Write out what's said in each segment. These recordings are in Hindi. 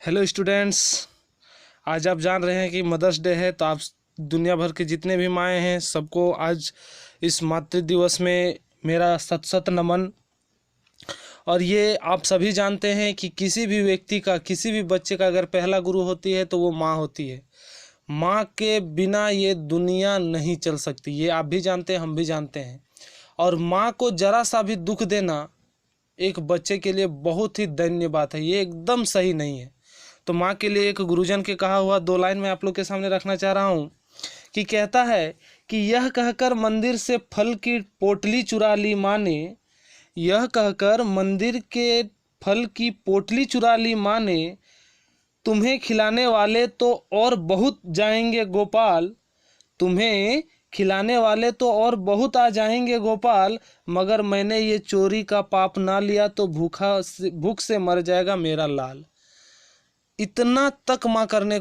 Hello students. आज आप जान रहे हैं कि मदर्स डे है, तो आप दुनिया भर के जितने भी माएँ हैं सबको आज इस मातृ दिवस में मेरा शत शत नमन। और ये आप सभी जानते हैं कि किसी भी व्यक्ति का, किसी भी बच्चे का अगर पहला गुरु होती है तो वो माँ होती है। माँ के बिना ये दुनिया नहीं चल सकती, ये आप भी जानते हैं, हम भी जानते हैं। और माँ को जरा सा भी दुख देना एक बच्चे के लिए बहुत ही दयनीय बात है, ये एकदम सही नहीं है। तो माँ के लिए एक गुरुजन के कहा हुआ 2 लाइन मैं आप लोग के सामने रखना चाह रहा हूँ कि कहता है कि यह कहकर मंदिर से फल की पोटली चुरा ली माँ ने, यह कहकर मंदिर के फल की पोटली चुरा ली माँ ने, तुम्हें खिलाने वाले तो और बहुत जाएंगे गोपाल, तुम्हें खिलाने वाले तो और बहुत आ जाएंगे गोपाल, मगर मैंने ये चोरी का पाप ना लिया तो भूख से मर जाएगा मेरा लाल। इतना तक माँ करने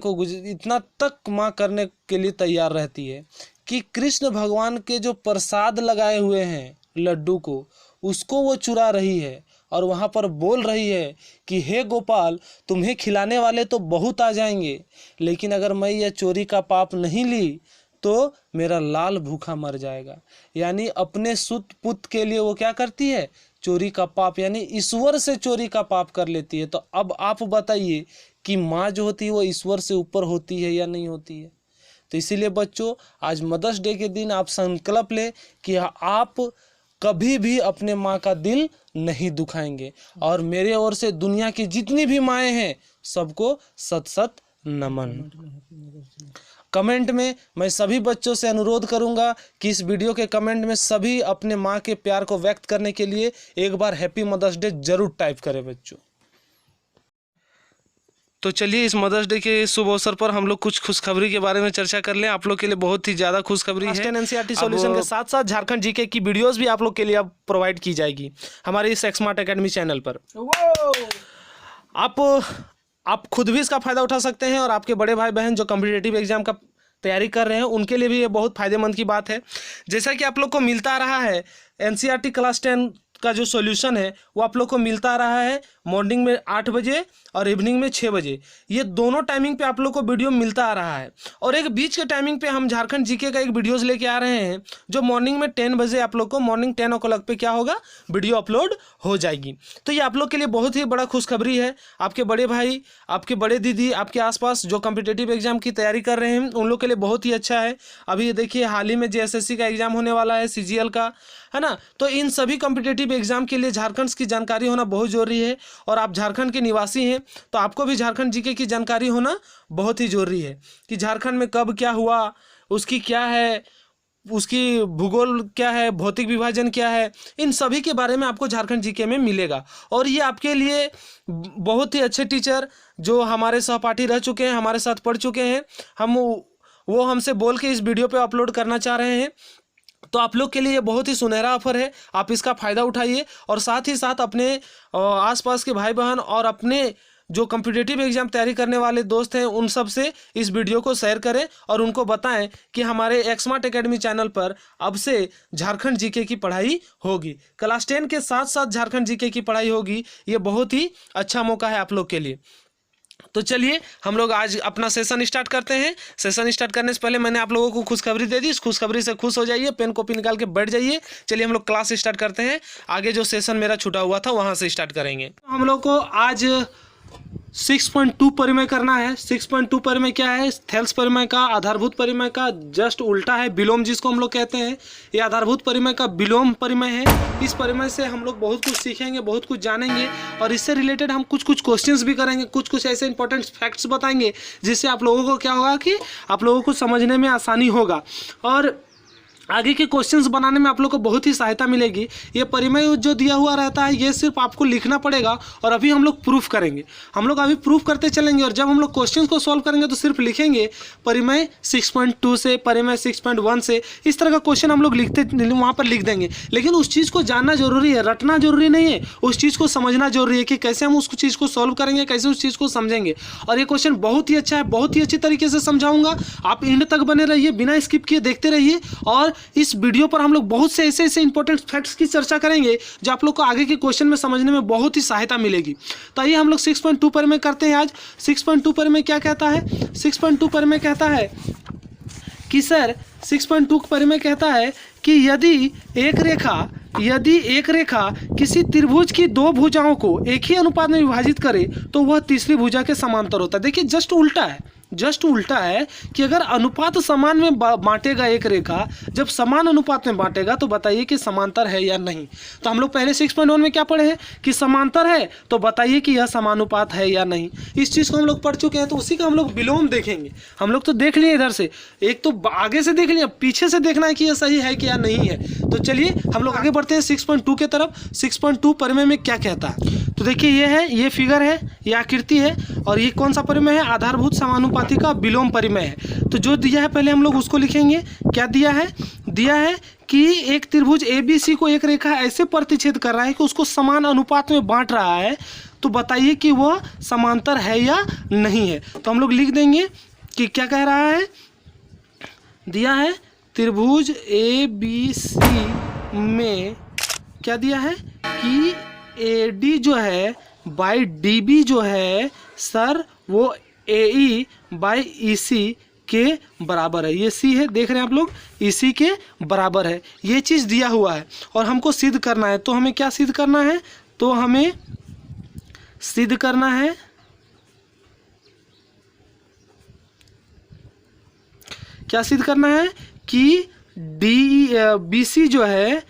के लिए तैयार रहती है कि कृष्ण भगवान के जो प्रसाद लगाए हुए हैं लड्डू को, उसको वो चुरा रही है और वहाँ पर बोल रही है कि हे गोपाल, तुम्हें खिलाने वाले तो बहुत आ जाएंगे, लेकिन अगर मैं यह चोरी का पाप नहीं ली तो मेरा लाल भूखा मर जाएगा। यानी अपने सुत पुत्र के लिए वो क्या करती है? चोरी का पाप, यानी ईश्वर से चोरी का पाप कर लेती है। तो अब आप बताइए कि माँ जो होती है वो ईश्वर से ऊपर होती है या नहीं होती है? तो इसीलिए बच्चों, आज मदर्स डे के दिन आप संकल्प लें कि आप कभी भी अपने माँ का दिल नहीं दुखाएंगे। और मेरे ओर से दुनिया की जितनी भी माएँ हैं सबको सत सत नमन। कमेंट में मैं सभी बच्चों से अनुरोध करूंगा कि इस वीडियो के कमेंट में सभी अपने माँ के प्यार को व्यक्त करने के लिए एक बार हैप्पी मदर्स डे जरूर टाइप करें बच्चों। तो चलिए, इस मदर्स डे के शुभ अवसर पर हम लोग कुछ खुशखबरी के बारे में चर्चा कर लें। आप लोग के लिए बहुत ही ज़्यादा खुशखबरी है। एनसीईआरटी सॉल्यूशन के साथ साथ झारखंड जीके की वीडियोस भी आप लोग के लिए अब प्रोवाइड की जाएगी हमारे इस स्मार्ट एकेडमी चैनल पर। आप खुद भी इसका फ़ायदा उठा सकते हैं और आपके बड़े भाई बहन जो कॉम्पिटिटिव एग्जाम का तैयारी कर रहे हैं उनके लिए भी ये बहुत फ़ायदेमंद की बात है। जैसा कि आप लोग को मिलता आ रहा है, एनसीईआरटी क्लास 10 का जो सॉल्यूशन है वो आप लोग को मिलता आ रहा है मॉर्निंग में 8 बजे और इवनिंग में 6 बजे। ये दोनों टाइमिंग पे आप लोग को वीडियो मिलता आ रहा है। और एक बीच के टाइमिंग पे हम झारखंड जीके का एक वीडियोज़ लेके आ रहे हैं जो मॉर्निंग में 10 बजे आप लोग को मॉर्निंग 10 o'clock पे क्या होगा, वीडियो अपलोड हो जाएगी। तो ये आप लोग के लिए बहुत ही बड़ा खुशखबरी है। आपके बड़े भाई, आपके बड़े दीदी, आपके आसपास जो कॉम्पिटिटिव एग्जाम की तैयारी कर रहे हैं उन लोग के लिए बहुत ही अच्छा है। अभी देखिए, हाल ही में जेएसएससी का एग्जाम होने वाला है, सीजीएल का, है ना। तो इन सभी कॉम्पिटिटिव एग्जाम के लिए झारखंड की जानकारी होना बहुत जरूरी है। और आप झारखंड के निवासी हैं तो आपको भी झारखंड जीके की जानकारी होना बहुत ही जरूरी है कि झारखंड में कब क्या हुआ, उसकी क्या है, उसकी भूगोल क्या है, भौतिक विभाजन क्या है, इन सभी के बारे में आपको झारखंड जीके में मिलेगा। और ये आपके लिए बहुत ही अच्छे टीचर जो हमारे सहपाठी रह चुके हैं, हमारे साथ पढ़ चुके हैं, वो हमसे बोल के इस वीडियो पे अपलोड करना चाह रहे हैं। तो आप लोग के लिए ये बहुत ही सुनहरा ऑफर है, आप इसका फ़ायदा उठाइए और साथ ही साथ अपने आसपास के भाई बहन और अपने जो कॉम्पिटिटिव एग्जाम तैयारी करने वाले दोस्त हैं उन सब से इस वीडियो को शेयर करें और उनको बताएं कि हमारे स्मार्ट एकेडमी चैनल पर अब से झारखंड जीके की पढ़ाई होगी। क्लास 10 के साथ साथ झारखंड जीके की पढ़ाई होगी। ये बहुत ही अच्छा मौका है आप लोग के लिए। तो चलिए, हम लोग आज अपना सेशन स्टार्ट करते हैं। सेशन स्टार्ट करने से पहले मैंने आप लोगों को खुशखबरी दे दी, इस खुशखबरी से खुश हो जाइए, पेन कॉपी निकाल के बैठ जाइए। चलिए हम लोग क्लास स्टार्ट करते हैं। आगे जो सेशन मेरा छूटा हुआ था वहाँ से स्टार्ट करेंगे। तो हम लोग को आज 6.2 परिमेय करना है। 6.2 परिमेय क्या है? थेल्स परिमेय का, आधारभूत परिमेय का जस्ट उल्टा है, विलोम जिसको हम लोग कहते हैं। ये आधारभूत परिमेय का विलोम परिमेय है। इस परिमेय से हम लोग बहुत कुछ सीखेंगे, बहुत कुछ जानेंगे और इससे रिलेटेड हम कुछ क्वेश्चंस भी करेंगे, कुछ ऐसे इंपॉर्टेंट फैक्ट्स बताएंगे जिससे आप लोगों को क्या होगा कि आप लोगों को समझने में आसानी होगा और आगे के क्वेश्चंस बनाने में आप लोग को बहुत ही सहायता मिलेगी। ये परिमेय जो दिया हुआ रहता है ये सिर्फ आपको लिखना पड़ेगा और अभी हम लोग प्रूफ करेंगे। हम लोग अभी प्रूफ करते चलेंगे और जब हम लोग क्वेश्चंस को सॉल्व करेंगे तो सिर्फ लिखेंगे परिमेय 6.2 से, परिमेय 6.1 से, इस तरह का क्वेश्चन हम लोग वहाँ पर लिख देंगे। लेकिन उस चीज़ को जानना जरूरी है, रटना जरूरी नहीं है, उस चीज़ को समझना जरूरी है कि कैसे हम उस चीज़ को सॉल्व करेंगे, कैसे उस चीज़ को समझेंगे। और ये क्वेश्चन बहुत ही अच्छा है, बहुत ही अच्छी तरीके से समझाऊंगा। आप एंड तक बने रहिए, बिना स्किप किए देखते रहिए और इस वीडियो पर हम लोग बहुत से ऐसे इंपॉर्टेंट फैक्ट्स की चर्चा करेंगे जो आप लोग को आगे के क्वेश्चन में समझने में बहुत ही सहायता मिलेगी। तो आइए हम लोग 6.2 पर में करते हैं। आज 6.2 पर में क्या कहता है, 6.2 पर में कहता है कि सर 6.2 पर में कहता है कि यदि एक रेखा किसी त्रिभुज की दो भुजाओं को एक ही अनुपात में विभाजित करे तो वह तीसरी भुजा के समांतर होता है। देखिए जस्ट उल्टा है कि अगर अनुपात समान में बांटेगा एक रेखा, जब समान अनुपात में बांटेगा तो बताइए कि समांतर है या नहीं। तो हम लोग पहले 6.1 में क्या पढ़े हैं कि समांतर है, तो बताइए कि यह समानुपात है या नहीं। इस चीज़ को हम लोग पढ़ चुके हैं, तो उसी का हम लोग विलोम देखेंगे। हम लोग तो देख लिए इधर से, एक तो आगे से देख लिया, पीछे से देखना है कि यह सही है कि या नहीं है। तो चलिए हम लोग आगे बढ़ते हैं 6.2 के तरफ। 6.2 परिमेय में क्या कहता है, तो देखिए ये है, ये फिगर है, ये आकृति है, और ये कौन सा परिमेय है, आधारभूत समानुपाती का विलोम परिमेय है। तो जो दिया है पहले हम लोग उसको लिखेंगे। क्या दिया है कि एक त्रिभुज ABC को एक रेखा ऐसे प्रतिच्छेद कर रहा है कि उसको समान अनुपात में बांट रहा है, तो बताइए कि वह समांतर है या नहीं है। तो हम लोग लिख देंगे कि क्या कह रहा है, दिया है त्रिभुज ABC में क्या दिया है कि AD जो है बाई DB जो है सर वो AE बाई EC के बराबर है। ये C है, देख रहे हैं आप लोग, EC के बराबर है। ये चीज़ दिया हुआ है और हमको सिद्ध करना है। तो हमें क्या सिद्ध करना है, तो हमें सिद्ध करना है क्या सिद्ध करना है कि BC जो है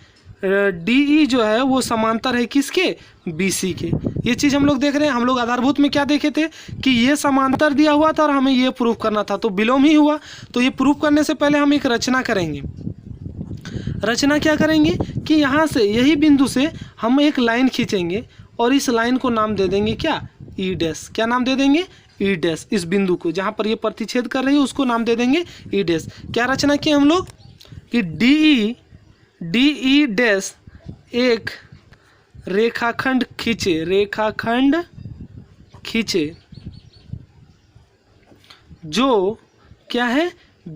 DE जो है वो समांतर है किसके, BC के। ये चीज़ हम लोग देख रहे हैं। हम लोग आधारभूत में क्या देखे थे कि ये समांतर दिया हुआ था और हमें ये प्रूफ करना था, तो विलोम ही हुआ। तो ये प्रूफ करने से पहले हम एक रचना करेंगे। रचना क्या करेंगे कि यहाँ से, यही बिंदु से हम एक लाइन खींचेंगे और इस लाइन को नाम दे देंगे क्या, E डैश। क्या नाम दे देंगे, E डैश। इस बिंदु को जहाँ पर ये प्रतिच्छेद कर रही है उसको नाम दे देंगे E डैश। क्या रचना किए हम लोग कि DE डैश एक रेखाखंड खींचे जो क्या है,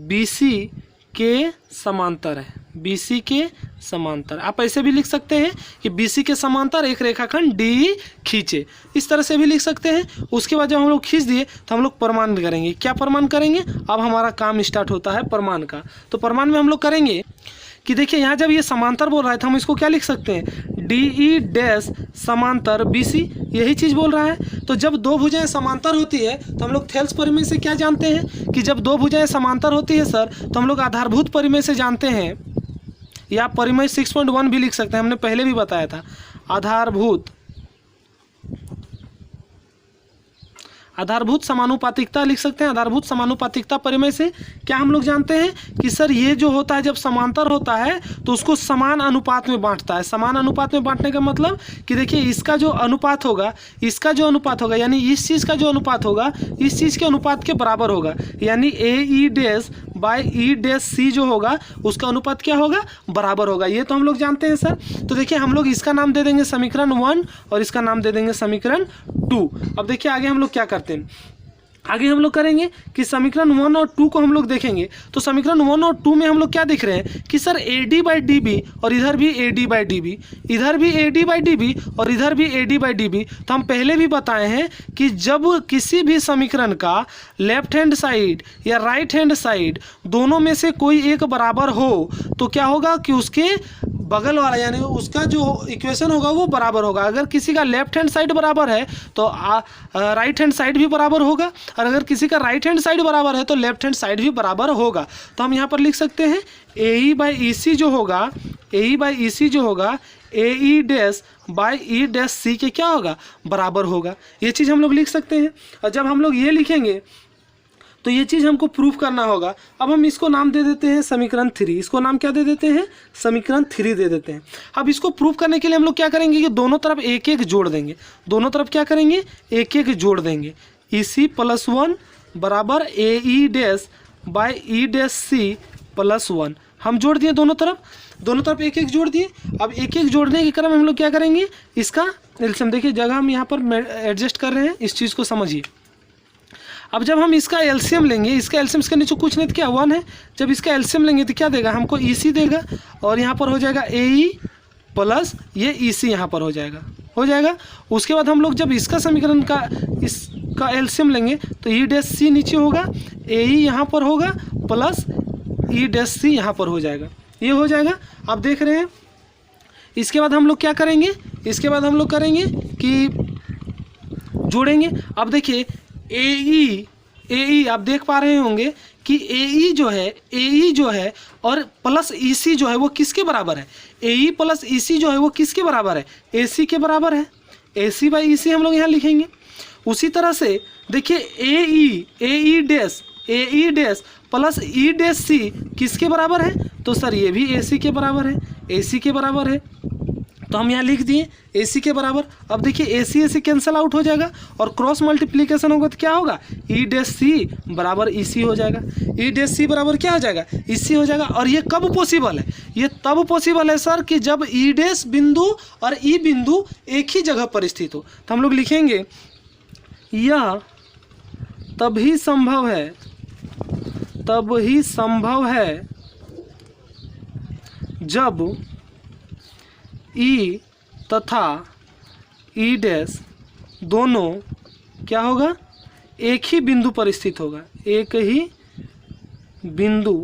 BC के समांतर है, BC के समांतर। आप ऐसे भी लिख सकते हैं कि BC के समांतर एक रेखाखंड DE खींचे, इस तरह से भी लिख सकते हैं। उसके बाद जब हम लोग खींच दिए तो हम लोग प्रमाण करेंगे। क्या प्रमाण करेंगे, अब हमारा काम स्टार्ट होता है प्रमाण का। तो प्रमाण में हम लोग करेंगे कि देखिए यहाँ जब ये समांतर बोल रहा है तो हम इसको क्या लिख सकते हैं, DE डैश समांतर BC, यही चीज़ बोल रहा है। तो जब दो भुजाएं समांतर होती है तो हम लोग थेल्स परिमेय से क्या जानते हैं कि जब दो भुजाएं समांतर होती है सर, तो हम लोग आधारभूत परिमेय से जानते हैं, या परिमेय 6.1 भी लिख सकते हैं, हमने पहले भी बताया था। आधारभूत समानुपातिकता लिख सकते हैं। आधारभूत समानुपातिकता परिमेय से क्या हम लोग जानते हैं कि सर ये जो होता है जब समांतर होता है तो उसको समान अनुपात में बांटता है। समान अनुपात में बांटने का मतलब कि देखिए इसका जो अनुपात होगा, यानी इस चीज़ का जो अनुपात होगा इस चीज़ के अनुपात के बराबर होगा, यानी AE dash by E dash C जो होगा उसका अनुपात क्या होगा, बराबर होगा। ये तो हम लोग जानते हैं सर। तो देखिए हम लोग इसका नाम दे देंगे समीकरण 1 और इसका नाम दे देंगे समीकरण 2। अब देखिए आगे हम लोग क्या करते हैं, आगे हम लोग करेंगे कि समीकरण 1 और 2 को हम लोग देखेंगे। तो समीकरण 1 और 2 में हम लोग क्या देख रहे हैं कि सर AD बाई DB और इधर भी AD बाई DB, इधर भी AD बाई DB और इधर भी AD बाई DB। तो हम पहले भी बताए हैं कि जब किसी भी समीकरण का लेफ्ट हैंड साइड या राइट हैंड साइड दोनों में से कोई एक बराबर हो तो क्या होगा कि उसके बगल वाला यानी उसका जो इक्वेशन होगा वो बराबर होगा। अगर किसी का लेफ्ट हैंड साइड बराबर है तो राइट हैंड साइड भी बराबर होगा, और अगर किसी का राइट हैंड साइड बराबर है तो लेफ्ट हैंड साइड भी बराबर होगा। तो हम यहाँ पर लिख सकते हैं AE बाई EC जो होगा, AE बाई EC जो होगा AE dash by E dash C के क्या होगा, बराबर होगा। ये चीज़ हम लोग लिख सकते हैं। और जब हम लोग ये लिखेंगे तो ये चीज़ हमको प्रूफ करना होगा। अब हम इसको नाम दे देते हैं समीकरण 3। इसको नाम क्या दे देते हैं, समीकरण 3 दे देते हैं। अब इसको प्रूफ करने के लिए हम लोग क्या करेंगे कि दोनों तरफ एक एक जोड़ देंगे। दोनों तरफ क्या करेंगे, एक एक जोड़ देंगे। EC प्लस 1 बराबर AE dash by E dash C plus 1। हम जोड़ दिए दोनों तरफ एक एक जोड़ दिए। अब एक एक जोड़ने के क्रम में हम लोग क्या करेंगे, इसका एलसीएम देखिए, जगह हम यहाँ पर एडजस्ट कर रहे हैं, इस चीज़ को समझिए। अब जब हम इसका एलसीएम लेंगे, इसका एलसीएम इसके नीचे कुछ नहीं तो क्या 1 है, जब इसका एलसीएम लेंगे तो क्या देगा हमको EC देगा, और यहाँ पर हो जाएगा AE प्लस ये EC यहाँ पर हो जाएगा। उसके बाद हम लोग जब इसका समीकरण का इसका एलसीएम लेंगे तो E' नीचे होगा, AE यहाँ पर होगा प्लस E' यहाँ पर हो जाएगा, ये हो जाएगा। आप देख रहे हैं। इसके बाद हम लोग क्या करेंगे, इसके बाद हम लोग करेंगे कि जोड़ेंगे। अब देखिए AE आप देख पा रहे होंगे कि AE जो है और प्लस EC जो है वो किसके बराबर है, AE प्लस EC जो है वो किसके बराबर है, AC के बराबर है। AC बाई EC हम लोग यहाँ लिखेंगे। उसी तरह से देखिए AE डैश प्लस E' किसके बराबर है, तो सर ये भी AC के बराबर है, AC के बराबर है, तो हम यहाँ लिख दिए AC के बराबर। अब देखिए AC कैंसिल आउट हो जाएगा और क्रॉस मल्टीप्लिकेशन होगा तो क्या होगा, E' बराबर EC हो जाएगा, E' बराबर क्या हो जाएगा, EC हो जाएगा। और ये कब पॉसिबल है, ये तब पॉसिबल है सर कि जब E' बिंदु और E बिंदु एक ही जगह पर स्थित हो। तो हम लोग लिखेंगे यह तभी संभव है जब E तथा E' दोनों क्या होगा, एक ही बिंदु पर स्थित होगा, एक ही बिंदु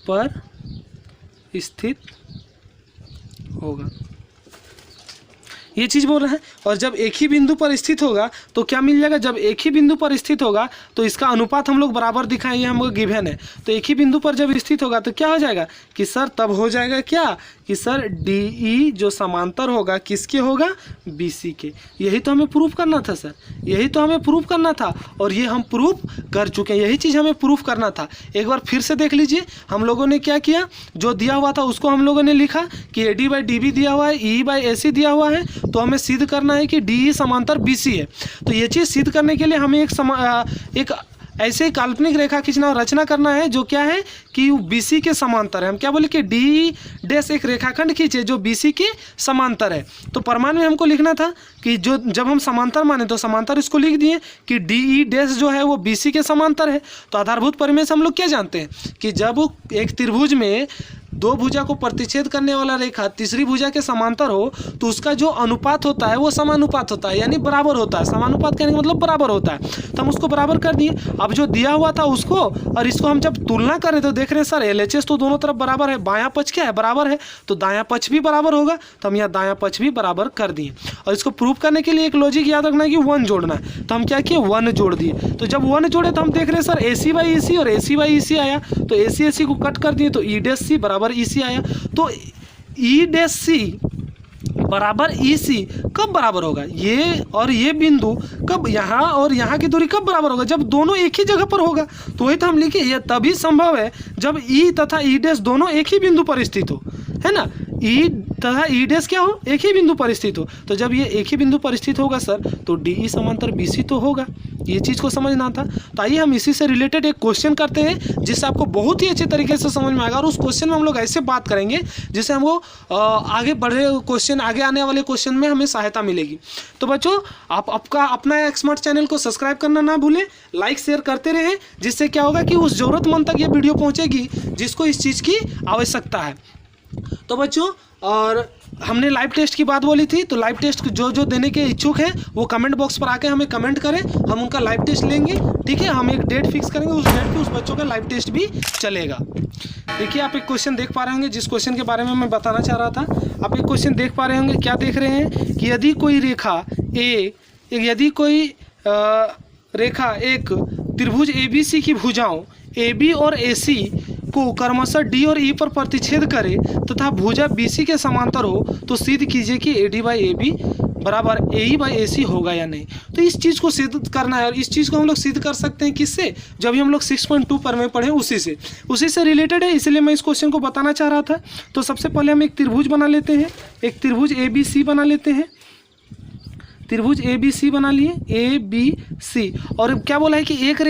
पर स्थित होगा, ये चीज़ बोल रहे हैं। और जब एक ही बिंदु पर स्थित होगा तो क्या मिल जाएगा, जब एक ही बिंदु पर स्थित होगा तो इसका अनुपात हम लोग बराबर दिखाएं, ये हमको गिवन है। तो एक ही बिंदु पर जब स्थित होगा तो क्या हो जाएगा कि सर तब हो जाएगा क्या कि सर DE जो समांतर होगा किसके होगा, BC के। यही तो हमें प्रूफ करना था सर, यही तो हमें प्रूफ करना था और ये हम प्रूफ कर चुके हैं। यही चीज़ हमें प्रूफ करना था। एक बार फिर से देख लीजिए, हम लोगों ने क्या किया, जो दिया हुआ था उसको हम लोगों ने लिखा कि AD बाई DB दिया हुआ है, EE बाई AC दिया हुआ है, तो हमें सिद्ध करना है कि DE समांतर BC है। तो ये चीज़ सिद्ध करने के लिए हमें एक ऐसे ही काल्पनिक रेखा खींचना और रचना करना है जो क्या है कि BC के समांतर है। हम क्या बोले कि DE' एक रेखाखंड खींचे जो BC के समांतर है। तो प्रमाण में हमको लिखना था कि जो जब हम समांतर माने तो समांतर इसको लिख दिए कि DE' जो है वो BC के समांतर है। तो आधारभूत प्रमेय से हम लोग क्या जानते हैं कि जब एक त्रिभुज में दो भुजा को प्रतिच्छेद करने वाला रेखा तीसरी भुजा के समांतर हो तो उसका जो अनुपात होता है वो समानुपात होता है, यानी बराबर होता है। समानुपात कहने का मतलब बराबर होता है, तो हम उसको बराबर कर दिए। अब जो दिया हुआ था उसको और इसको हम जब तुलना करें तो देख रहे हैं सर LHS तो दोनों तरफ बराबर है, बायां पक्ष क्या है बराबर है, तो दायां पक्ष भी बराबर होगा, तो हम यहाँ दायां पक्ष भी बराबर कर दिए। और इसको प्रूव करने के लिए एक लॉजिक याद रखना है कि 1 जोड़ना है, तो हम क्या किए 1 जोड़ दिए। तो जब 1 जोड़े तो हम देख रहे हैं सर AC बाई EC और AC बाई EC आया, तो AC को कट कर दिए तो E' बराबर EC आया। तो E' बराबर EC कब बराबर होगा, ये और ये बिंदु कब, यहाँ और यहाँ की दूरी कब बराबर होगा, जब दोनों एक ही जगह पर होगा। तो वही तो हम लिखे यह तभी संभव है जब E तथा E' दोनों एक ही बिंदु पर स्थित हो, है ना। E तथा E' क्या हो, एक ही बिंदु पर स्थित हो। तो जब ये एक ही बिंदु पर स्थित होगा सर तो DE समांतर BC तो होगा, ये चीज़ को समझना था। तो आइए हम इसी से रिलेटेड एक क्वेश्चन करते हैं जिससे आपको बहुत ही अच्छे तरीके से समझ में आएगा। और उस क्वेश्चन में हम लोग ऐसे बात करेंगे जिससे हमको आगे बढ़े क्वेश्चन, आगे आने वाले क्वेश्चन में हमें सहायता मिलेगी। तो बच्चों आप अपना एक्समर्ट चैनल को सब्सक्राइब करना ना भूलें, लाइक शेयर करते रहें, जिससे क्या होगा कि उस ज़रूरतमंद तक ये वीडियो पहुँचेगी जिसको इस चीज़ की आवश्यकता है। तो बच्चों, और हमने लाइव टेस्ट की बात बोली थी, तो लाइव टेस्ट जो देने के इच्छुक हैं वो कमेंट बॉक्स पर आके हमें कमेंट करें, हम उनका लाइव टेस्ट लेंगे, ठीक है। हम एक डेट फिक्स करेंगे, उस डेट पे उस बच्चों का लाइव टेस्ट भी चलेगा। देखिए आप एक क्वेश्चन देख पा रहे होंगे, जिस क्वेश्चन के बारे में मैं बताना चाह रहा था। आप एक क्वेश्चन देख पा रहे होंगे, क्या देख रहे हैं कि यदि कोई रेखा एक त्रिभुज ABC की भुजाओं AB और AC को क्रमशः D और E पर प्रतिच्छेद करे तथा भुजा BC के समांतर हो तो सिद्ध कीजिए कि AD बाई AB बराबर AE बाई AC होगा या नहीं। तो इस चीज़ को सिद्ध करना है और इस चीज़ को हम लोग सिद्ध कर सकते हैं किससे, जब भी हम लोग 6.2 पर में पढ़े उसी से रिलेटेड है, इसलिए मैं इस क्वेश्चन को बताना चाह रहा था। तो सबसे पहले हम एक त्रिभुज बना लेते हैं, एक त्रिभुज ABC बना लेते हैं। त्रिभुज ABC बना लिए, ABC, और क्या बोला है कि एक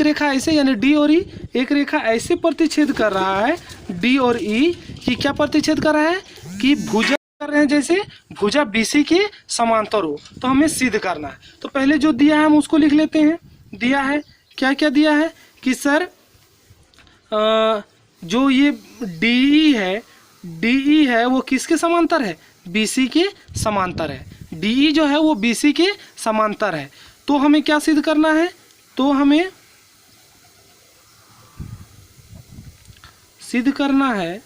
रेखा ऐसे यानी D और E, एक रेखा ऐसे प्रतिच्छेद कर रहा है D और E कि क्या प्रतिच्छेद कर रहा है कि भुजा कर रहे हैं हैं जैसे भुजा BC के समांतर हो, तो हमें सिद्ध करना है। तो पहले जो दिया है हम उसको लिख लेते हैं। दिया है क्या क्या दिया है कि सर जो ये DE है वो किसके समांतर है? BC के समांतर है। DE जो है वो BC के समांतर है। तो हमें क्या सिद्ध करना है? तो हमें सिद्ध करना है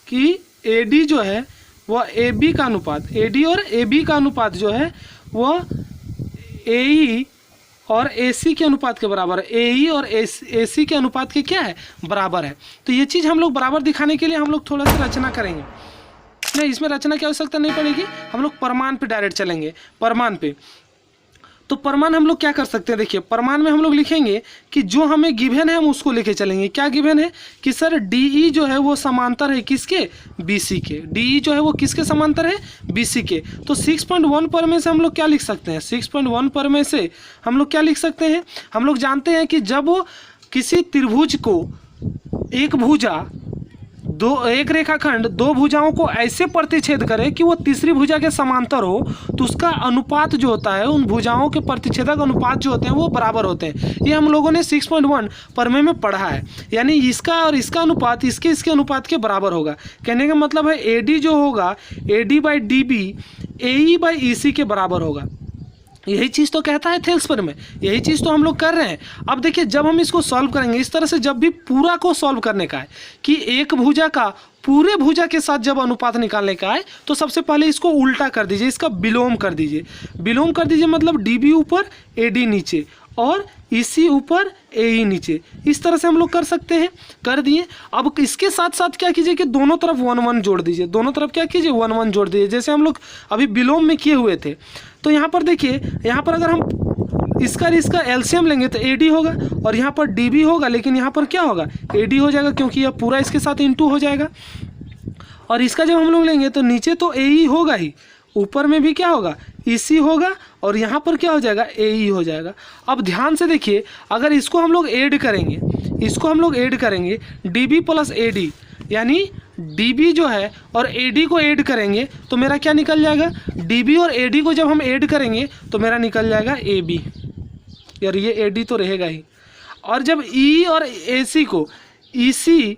कि AD जो है वह AB का अनुपात, AD और AB का अनुपात जो है वह AE और AC के अनुपात के बराबर है। AE और AC के अनुपात के क्या है? बराबर है। तो ये चीज़ हम लोग बराबर दिखाने के लिए हम लोग थोड़ा सा रचना करेंगे। नहीं, इसमें रचना की आवश्यकता नहीं पड़ेगी, हम लोग प्रमाण पे डायरेक्ट चलेंगे। प्रमाण पे तो प्रमाण हम लोग क्या कर सकते हैं? देखिए प्रमाण में हम लोग लिखेंगे कि जो हमें गिवन है हम उसको लेके चलेंगे। क्या गिवन है कि सर DE जो है वो समांतर है किसके? BC के। DE जो है वो किसके समांतर है? BC के। तो 6.1 पर में से हम लोग क्या लिख सकते हैं? 6.1 पर में से हम लोग क्या लिख सकते हैं? हम लोग जानते हैं कि जब वो किसी त्रिभुज को एक भुजा एक रेखाखंड दो भुजाओं को ऐसे प्रतिच्छेद करे कि वो तीसरी भुजा के समांतर हो, तो उसका अनुपात जो होता है, उन भुजाओं के प्रतिच्छेदक अनुपात जो होते हैं वो बराबर होते हैं। ये हम लोगों ने 6.1 प्रमेय में पढ़ा है। यानी इसका और इसका अनुपात इसके अनुपात के बराबर होगा। कहने का मतलब है AD जो होगा AD/DB AE/EC के बराबर होगा। यही चीज़ तो कहता है थेल्स प्रमेय, यही चीज़ तो हम लोग कर रहे हैं। अब देखिए जब हम इसको सॉल्व करेंगे इस तरह से, जब भी पूरा को सॉल्व करने का है कि एक भुजा का पूरे भुजा के साथ जब अनुपात निकालने का है, तो सबसे पहले इसको उल्टा कर दीजिए, इसका विलोम कर दीजिए। विलोम कर दीजिए मतलब DB ऊपर AD नीचे और EC ऊपर AE नीचे। इस तरह से हम लोग कर सकते हैं, कर दिए। अब इसके साथ साथ क्या कीजिए कि दोनों तरफ 1 जोड़ दीजिए। दोनों तरफ क्या कीजिए? 1 जोड़ दीजिए, जैसे हम लोग अभी विलोम में किए हुए थे। तो यहाँ पर देखिए, यहाँ पर अगर हम इसका LCM लेंगे तो AD होगा और यहाँ पर DB होगा, लेकिन यहाँ पर क्या होगा? AD हो जाएगा, क्योंकि यह पूरा इसके साथ इंटू हो जाएगा। और इसका जब हम लोग लेंगे तो नीचे तो AE होगा ही, ऊपर में भी क्या होगा? EC होगा और यहाँ पर क्या हो जाएगा? AE हो जाएगा। अब ध्यान से देखिए, अगर इसको हम लोग ऐड करेंगे, DB + AD, यानी DB जो है और AD को ऐड करेंगे तो मेरा क्या निकल जाएगा? DB और AD को जब हम ऐड करेंगे तो मेरा निकल जाएगा AB। यार ये AD तो रहेगा ही। और जब E और AC को EC,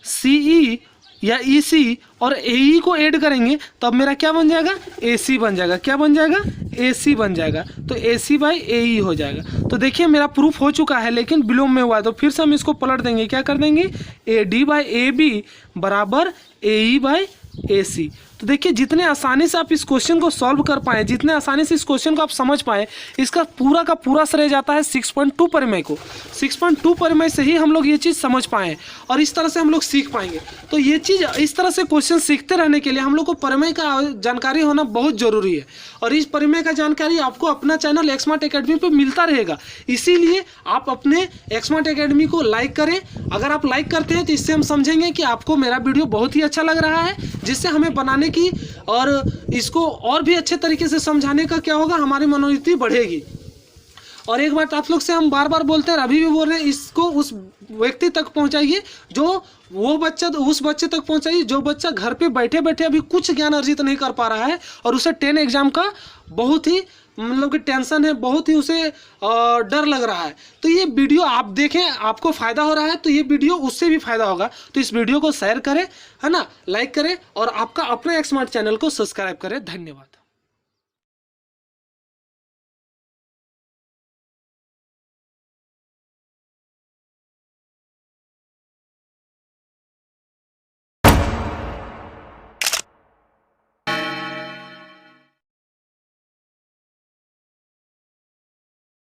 CE या EC और AE को ऐड करेंगे तो अब मेरा क्या बन जाएगा? AC बन जाएगा। क्या बन जाएगा? AC बन जाएगा। तो AC/AE हो जाएगा। तो देखिए मेरा प्रूफ हो चुका है, लेकिन विलोम में हुआ है, तो फिर से हम इसको पलट देंगे। क्या कर देंगे? AD/AB बराबर AE/AC। तो देखिए जितने आसानी से आप इस क्वेश्चन को सॉल्व कर पाएँ, जितने आसानी से इस क्वेश्चन को आप समझ पाएँ, इसका पूरा का पूरा श्रेय जाता है 6.2 प्रमेय को। 6.2 प्रमेय से ही हम लोग ये चीज़ समझ पाएँ और इस तरह से हम लोग सीख पाएंगे। तो ये चीज़ इस तरह से क्वेश्चन सीखते रहने के लिए हम लोग को प्रमेय का जानकारी होना बहुत ज़रूरी है। और इस प्रमेय का जानकारी आपको अपना चैनल एक्समार्ट एकेडमी पर मिलता रहेगा। इसीलिए आप अपने एक्समार्ट एकेडमी को लाइक करें। अगर आप लाइक करते हैं तो इससे हम समझेंगे कि आपको मेरा वीडियो बहुत ही अच्छा लग रहा है, जिससे हमें बनाने की और इसको और भी अच्छे तरीके से समझाने का क्या होगा? हमारी मनोवृत्ति बढ़ेगी। और एक बात आप लोग से हम बार बार बोलते हैं, अभी भी बोल रहे हैं, इसको उस व्यक्ति तक पहुंचाइए जो उस बच्चे तक पहुंचाइए जो बच्चा घर पे बैठे बैठे अभी कुछ ज्ञान अर्जित नहीं कर पा रहा है और उसे 10 एग्जाम का बहुत ही मतलब कि टेंशन है, बहुत ही उसे डर लग रहा है। तो ये वीडियो आप देखें, आपको फ़ायदा हो रहा है तो ये वीडियो उससे भी फ़ायदा होगा। तो इस वीडियो को शेयर करें, है ना, लाइक करें और आपका अपना एक्समार्ट चैनल को सब्सक्राइब करें। धन्यवाद।